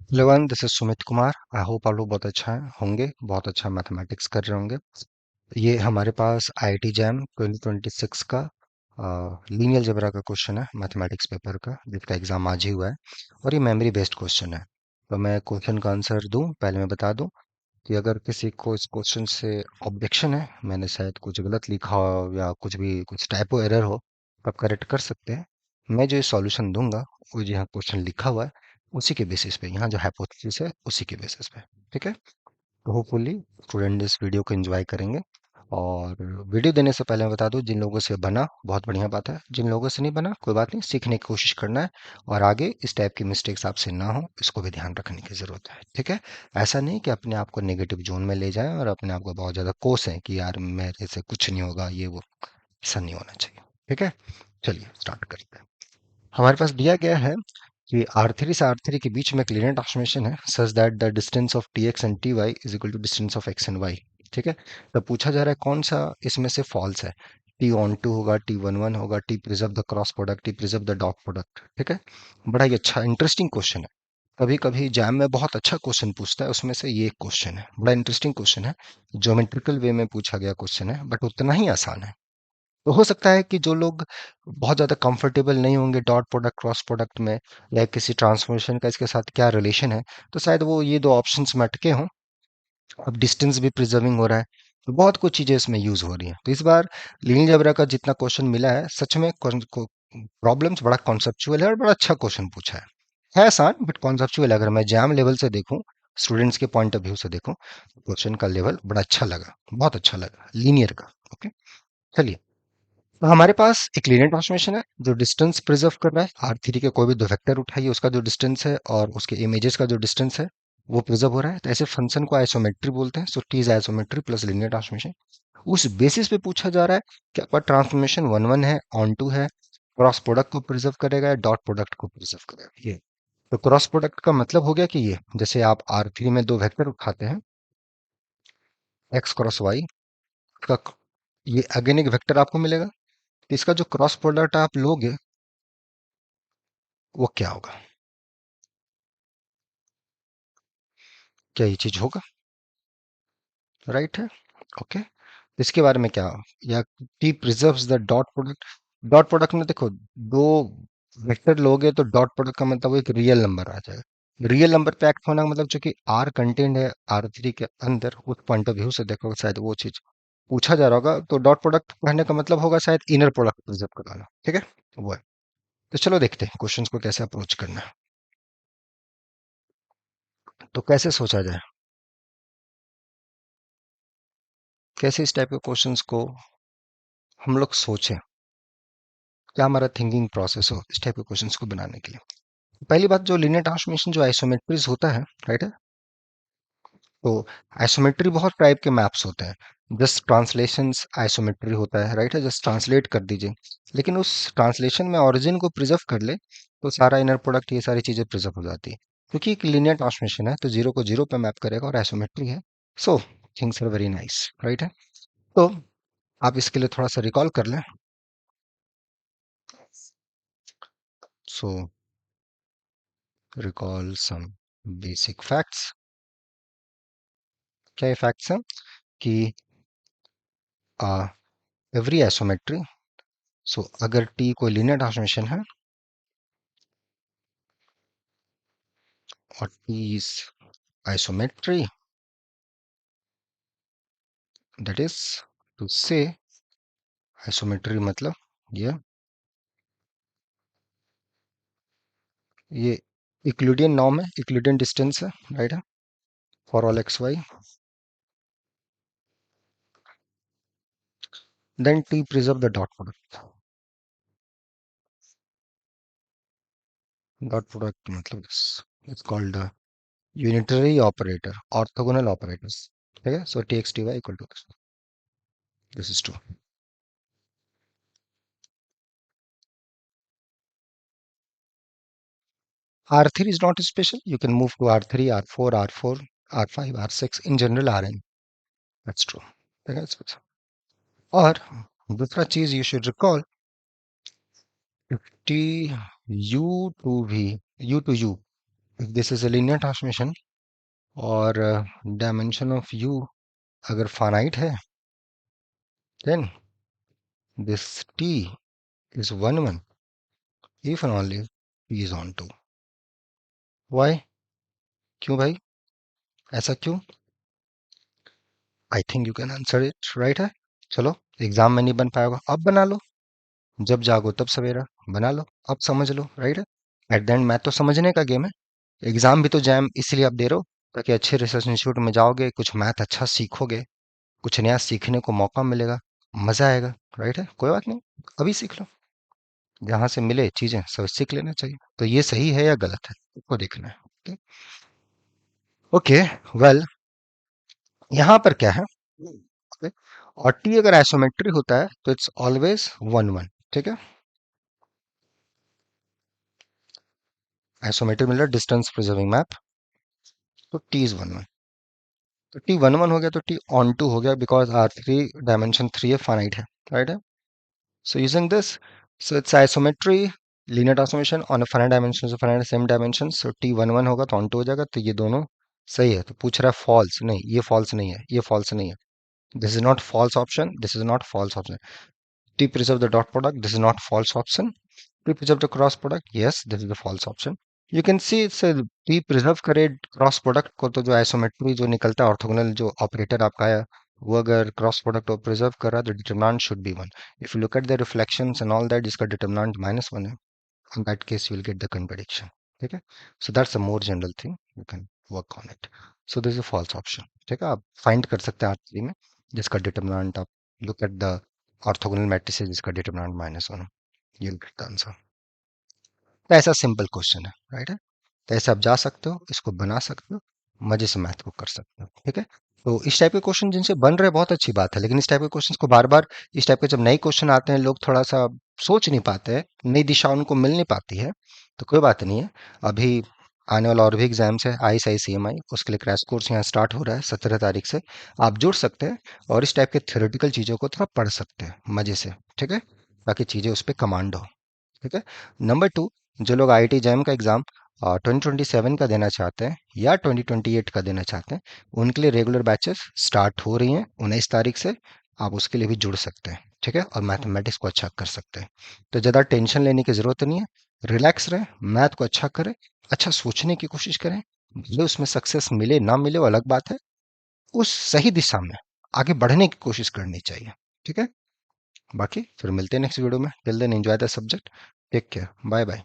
Hello, this is Sumit Kumar. I hope आप लोग बहुत अच्छा होंगे, बहुत अच्छा मैथमेटिक्स कर रहे होंगे। ये हमारे पास आईआईटी जैम 2026 का लीनियर अलजेब्रा का क्वेश्चन है, मैथमेटिक्स पेपर का, जिसका एग्जाम आज ही हुआ है। और ये मेमोरी बेस्ड क्वेश्चन है। तो मैं क्वेश्चन का आंसर दूं, पहले मैं बता दूं कि अगर किसी को इस क्वेश्चन से ऑब्जेक्शन है, मैंने शायद कुछ गलत लिखा हो या कुछ भी कुछ टाइपो एरर हो, तो आप करेक्ट कर सकते हैं। मैं जो सॉल्यूशन दूंगा, वो जो यहाँ क्वेश्चन लिखा हुआ है, उसी के बेसिस पे, यहाँ जो हाइपोथेसिस है उसी के बेसिस पे। ठीक है। तो होपफुली स्टूडेंट इस वीडियो को एंजॉय करेंगे। और वीडियो देने से पहले मैं बता दूं, जिन लोगों से बना बहुत बढ़िया बात है, जिन लोगों से नहीं बना कोई बात नहीं, सीखने की कोशिश करना है। और आगे इस टाइप की मिस्टेक्स आपसे ना हो, इसको भी ध्यान रखने की जरूरत है। ठीक है। ऐसा नहीं कि अपने आप को नेगेटिव जोन में ले जाएं और अपने आप को बहुत ज्यादा कोसें कि यार मेरे से कुछ नहीं होगा, ये वो। ऐसा नहीं होना चाहिए। ठीक है। चलिए स्टार्ट करते हैं। हमारे पास दिया गया है कि R3 से R3 के बीच में एक लीनियर ट्रांसफॉर्मेशन है such that the distance of T X and T Y is equal to distance of X and Y. ठीक है। तो पूछा जा रहा है कौन सा इसमें से फॉल्स है। टी ऑन टू होगा, टी वन वन होगा, T preserve the cross product, T preserve the dot product. ठीक है। बड़ा ही अच्छा इंटरेस्टिंग क्वेश्चन है। कभी कभी जैम में बहुत अच्छा क्वेश्चन पूछता है, उसमें से ये एक क्वेश्चन है, बड़ा इंटरेस्टिंग क्वेश्चन है। ज्योमेट्रिकल वे में पूछा गया क्वेश्चन है, बट उतना ही आसान है। तो हो सकता है कि जो लोग बहुत ज़्यादा कंफर्टेबल नहीं होंगे डॉट प्रोडक्ट क्रॉस प्रोडक्ट में, या किसी ट्रांसफॉर्मेशन का इसके साथ क्या रिलेशन है, तो शायद वो ये दो ऑप्शंस में अटके हों। अब डिस्टेंस भी प्रिजर्विंग हो रहा है, तो बहुत कुछ चीज़ें इसमें यूज हो रही हैं। तो इस बार लीनियर अलजेब्रा का जितना क्वेश्चन मिला है, सच में प्रॉब्लम्स बड़ा कॉन्सेप्चुअल है और बड़ा अच्छा क्वेश्चन पूछा है आसान बट कॉन्सेप्चुअल। अगर मैं जैम लेवल से देखूं, स्टूडेंट्स के पॉइंट ऑफ व्यू से देखूं, क्वेश्चन का लेवल बड़ा अच्छा लगा, बहुत अच्छा लगा लीनियर का। ओके। चलिए। तो हमारे पास एक लीनियर ट्रांसफॉर्मेशन है जो डिस्टेंस प्रिजर्व कर रहा है। R3 के कोई भी दो वेक्टर उठाइए, उसका जो डिस्टेंस है और उसके इमेजेस का जो डिस्टेंस है, वो प्रिजर्व हो रहा है। तो ऐसे फंक्शन को आइसोमेट्री बोलते हैं। So T is isometry plus linear transformation. उस बेसिस पे पूछा जा रहा है कि आपका ट्रांसफॉर्मेशन वन वन है, ऑन टू है, क्रॉस प्रोडक्ट को प्रिजर्व करेगा या डॉट प्रोडक्ट को प्रिजर्व करेगा। ये तो क्रॉस प्रोडक्ट का मतलब हो गया कि ये जैसे आप R3 में दो वेक्टर उठाते हैं, एक्स क्रॉस वाई का, ये अगेन एक वेक्टर आपको मिलेगा। तो इसका जो क्रॉस प्रोडक्ट आप लोगे, वो क्या होगा? क्या ये चीज होगा? राइट है। ओके। इसके बारे में क्या, या T preserves the dot product. Dot product में देखो, दो वेक्टर लोगे तो डॉट प्रोडक्ट का मतलब वो एक रियल नंबर आ जाएगा। रियल नंबर पे एक्ट होना का मतलब जो कि आर कंटेंट है R3 के अंदर, उस पॉइंट ऑफ व्यू से देखो शायद वो चीज पूछा जा रहा होगा। तो डॉट प्रोडक्ट कहने का मतलब होगा शायद इनर प्रोडक्ट प्रिजर्व कराना। ठीक है। वो है। तो चलो देखते हैं क्वेश्चंस को कैसे अप्रोच करना है। तो कैसे सोचा जाए, कैसे इस टाइप के क्वेश्चंस को हम लोग सोचें, क्या हमारा थिंकिंग प्रोसेस हो इस टाइप के क्वेश्चंस को बनाने के लिए। पहली बात, जो लीनियर ट्रांसफॉर्मेशन जो आइसोमेट्रीज होता है, राइट है। तो आइसोमेट्री बहुत टाइप के मैप्स होते हैं। जस्ट ट्रांसलेशंस आइसोमेट्री होता है, राइट है, जस्ट ट्रांसलेट कर दीजिए। लेकिन उस ट्रांसलेशन में ओरिजिन को प्रिजर्व कर ले, तो सारा इनर प्रोडक्ट ये सारी चीजें प्रिजर्व हो जाती है। क्योंकि एक लीनियर ट्रांसफॉर्मेशन है, तो जीरो को जीरो पे मैप करेगा और आइसोमेट्री है। So things are very nice, right है। तो आप इसके लिए थोड़ा सा रिकॉल कर लें। सो रिकॉल सम बेसिक फैक्ट्स। क्या ये फैक्ट्स हैं कि एवरी आइसोमेट्री, सो अगर टी कोई लीनियर ट्रांसफॉर्मेशन है और T is isometry, that is to say, isometry मतलब ये यूक्लिडियन नॉर्म है, यूक्लिडियन डिस्टेंस है, राइट है, for all X Y. Then T preserve the dot product. Dot product मतलब it's called unitary operator, orthogonal operators. ठीक है। So T X T Y equal to this is true. R3 is not special. You can move to R3, R4, R4, R5, R6. In general, Rn. That's true. ठीक है। और दूसरा चीज you should recall, T U to भी, U to U, if this is a linear transmission और dimension of u अगर finite है, then this t is 1 1 if and only p is on 2. Why? क्यों भाई? ऐसा क्यों? I think you can answer it, right है? चलो, exam में नहीं बन पाएगा, अब बना लो। जब जागो तब सवेरा, बना लो, अब समझ लो, राइट है? एट द एंड मैथ तो समझने का गेम है। एग्जाम भी तो जैम इसलिए आप दे रहे हो ताकि अच्छे रिसर्च इंस्टीट्यूट में जाओगे, कुछ मैथ अच्छा सीखोगे, कुछ नया सीखने को मौका मिलेगा, मजा आएगा, राइट है? कोई बात नहीं, अभी सीख लो। जहां से मिले चीजें सब सीख लेना चाहिए। तो ये सही है या गलत है, उसको देखना है। ओके, वेल, यहाँ पर क्या है? Okay, और टी अगर आइसोमेट्री होता है तो इट्स ऑलवेज 1 1, ठीक है? आइसोमेट्री मतलब डिस्टेंस प्रिजर्विंग मैप, तो टी इज 1 1। तो टी 1 1 हो गया तो टी ऑन टू हो गया, because R three dimension three है, फाइनाइट है, राइट है? So using this, so it's isometry linear transformation on a finite dimension, so finite same dimension, so T 1 1 होगा तो ऑन टू हो जाएगा, तो ये दोनों सही है। तो पूछ रहा है फॉल्स, नहीं ये फॉल्स नहीं है, ये फॉल्स नहीं है। This is not false option, this is not false option. T preserve the dot product, this is not false option. T preserve the cross product, yes, this is the false option. You can see it's a T preserve करे cross product को, तो जो isometry जो निकलता है, orthogonal जो operator आपका है, वो अगर क्रॉस प्रोडक्ट को प्रिजर्व कर रहा है, तो determinant should be 1। If you look at the reflections and all that, जिसका डिटरमिनेंट -1 है, in that case you will get the contradiction, ठीक है? So that's a more general thing, you can work on it. So this is a false option, ठीक है? आप find कर सकते हैं आखिरी में, जिसका डिटरमिनेंट आप look at the orthogonal matrices, जिसका डिटरमिनेंट -1 हो, you will get the answer. तो ऐसा सिंपल क्वेश्चन है, राइट है? तो ऐसे आप जा सकते हो, इसको बना सकते हो, मजे से मैथ को कर सकते हो, ठीक है? तो इस टाइप के क्वेश्चन जिनसे बन रहे हैं बहुत अच्छी बात है, लेकिन इस टाइप के क्वेश्चन को बार बार, इस टाइप के जब नए क्वेश्चन आते हैं, लोग थोड़ा सा सोच नहीं पाते हैं, नई दिशा उनको मिल नहीं पाती है, तो कोई बात नहीं है। अभी आने वाला और भी एग्जाम्स है, ISI CMI, उसके लिए क्रैश कोर्स यहाँ स्टार्ट हो रहा है 17 तारीख से। आप जुड़ सकते हैं और इस टाइप के थ्योरेटिकल चीज़ों को थोड़ा पढ़ सकते हैं मजे से, ठीक है? ताकि चीज़ें उस पर कमांड हो, ठीक है? नंबर टू, जो लोग IIT JAM का एग्जाम 2027 का देना चाहते हैं या 2028 का देना चाहते हैं, उनके लिए रेगुलर बैचेस स्टार्ट हो रही हैं 19 तारीख से। आप उसके लिए भी जुड़ सकते हैं, ठीक है? और मैथमेटिक्स को अच्छा कर सकते हैं। तो ज़्यादा टेंशन लेने की ज़रूरत नहीं है, रिलैक्स रहें, मैथ को अच्छा करें, अच्छा सोचने की कोशिश करें। भले उसमें सक्सेस मिले ना मिले वो अलग बात है, उस सही दिशा में आगे बढ़ने की कोशिश करनी चाहिए, ठीक है? बाकी फिर मिलते हैं नेक्स्ट वीडियो में। Till then enjoy the subject, take care, bye bye.